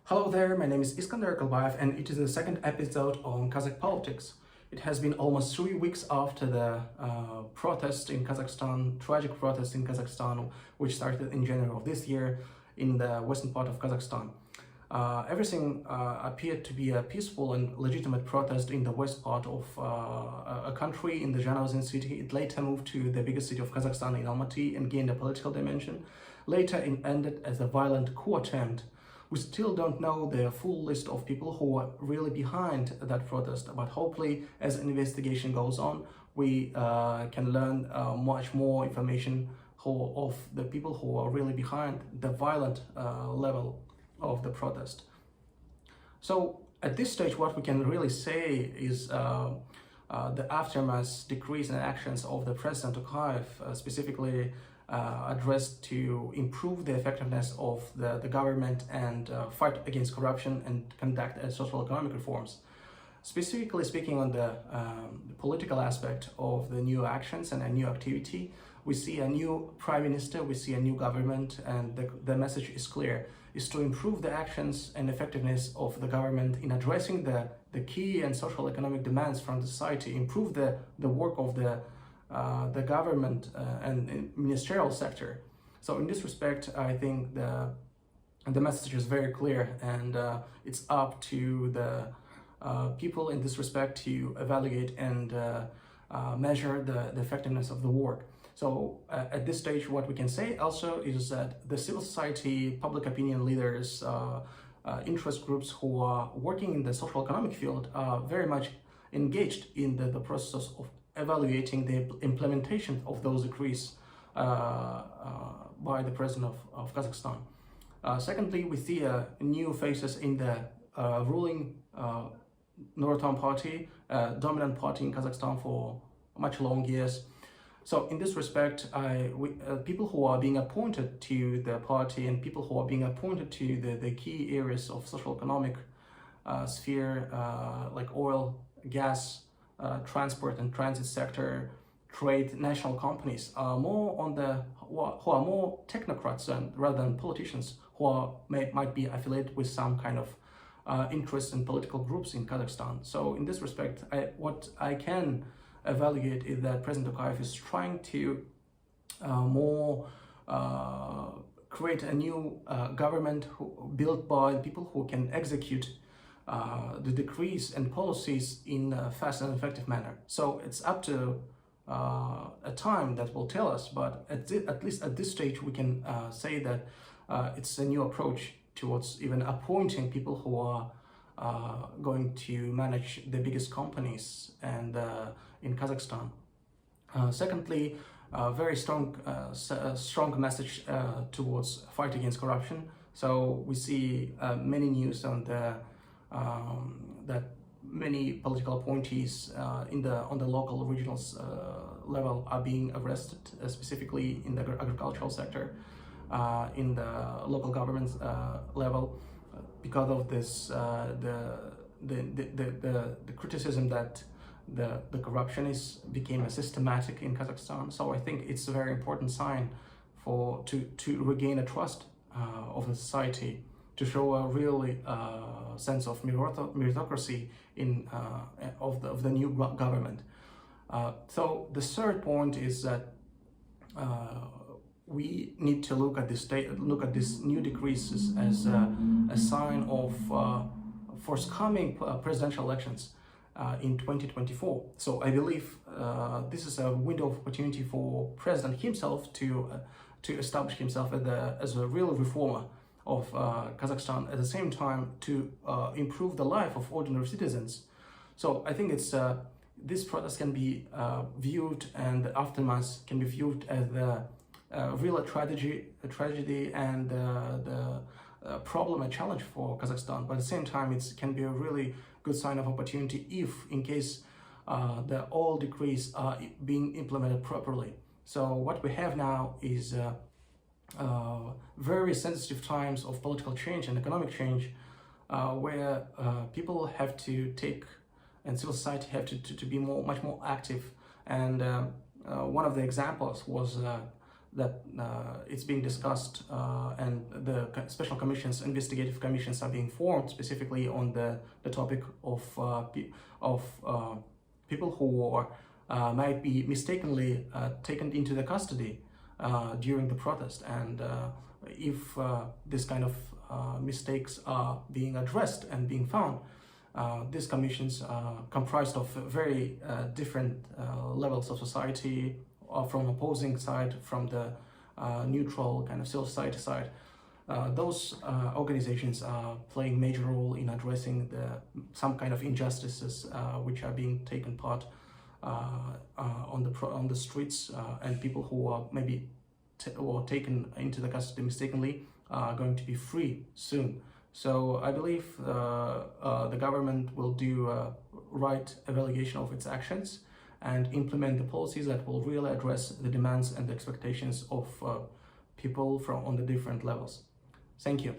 Hello there, my name is Iskander Kalbayev and it is the second episode on Kazakh politics. It has been almost 3 weeks after the protest in Kazakhstan, tragic protest in Kazakhstan, which started in January of this year in the western part of Kazakhstan. Everything appeared to be a peaceful and legitimate protest in the west part of a country, in the Zhanaozen city. It later moved to the biggest city of Kazakhstan in Almaty and gained a political dimension. Later it ended as a violent coup attempt. We still don't know the full list of people who are really behind that protest, but hopefully as investigation goes on, we can learn much more information of the people who are really behind the violent level of the protest. So at this stage, what we can really say is the aftermath, decrease in actions of the President Tokayev, specifically addressed to improve the effectiveness of the government and fight against corruption and conduct social economic reforms. Specifically speaking on the political aspect of the new actions and a new activity, we see a new prime minister, we see a new government, and the message is clear, is to improve the actions and effectiveness of the government in addressing the key and social economic demands from the society, improve the work of the government and ministerial sector. So in this respect, I think the message is very clear, and it's up to the people in this respect to evaluate and measure the effectiveness of the work. So at this stage, what we can say also is that the civil society, public opinion leaders, interest groups who are working in the social economic field are very much engaged in the process of evaluating the implementation of those decrees by the president of Kazakhstan. Secondly, we see new faces in the ruling Nurotong party, dominant party in Kazakhstan for much long years. So in this respect, people who are being appointed to the party and people who are being appointed to the key areas of social economic sphere, like oil, gas, transport and transit sector, trade, national companies, are more on who are more technocrats rather than politicians who might be affiliated with some kind of interest in political groups in Kazakhstan. So in this respect, what I can evaluate is that President Tokayev is trying to create a new government built by people who can execute the decrees and policies in a fast and effective manner. So it's up to a time that will tell us, but at least at this stage we can say that it's a new approach towards even appointing people who are going to manage the biggest companies and in Kazakhstan. Secondly, very strong message towards fight against corruption. So we see many news on that many political appointees on the local regional level are being arrested, specifically in the agricultural sector, in the local government level, because of this the criticism that the corruption became a systematic in Kazakhstan. So I think it's a very important sign to regain a trust of the society, to show a really sense of meritocracy of the new government. So the third point is that we need to look at these new decreases as a sign of forthcoming presidential elections in 2024. So I believe this is a window of opportunity for President himself to establish himself as a real reformer of Kazakhstan, at the same time to improve the life of ordinary citizens. So I think this protest can be viewed, and the aftermath can be viewed as the real tragedy and the problem and challenge for Kazakhstan. But at the same time, it can be a really good sign of opportunity if, in case, all decrees are being implemented properly. So what we have now is very sensitive times of political change and economic change, where people have to take, and civil society have to be much more active. And one of the examples was that it's being discussed and the special commissions, investigative commissions are being formed specifically on the topic of people who are, might be mistakenly taken into the custody during the protest. And if this kind of mistakes are being addressed and being found, these commissions are comprised of very different levels of society, from opposing side, from the neutral kind of civil society side. Those organizations are playing major role in addressing some kind of injustices which are being taken part on the streets, and people who are maybe taken into the custody mistakenly are going to be free soon. So I believe the government will do a right evaluation of its actions and implement the policies that will really address the demands and the expectations of people on the different levels. Thank you.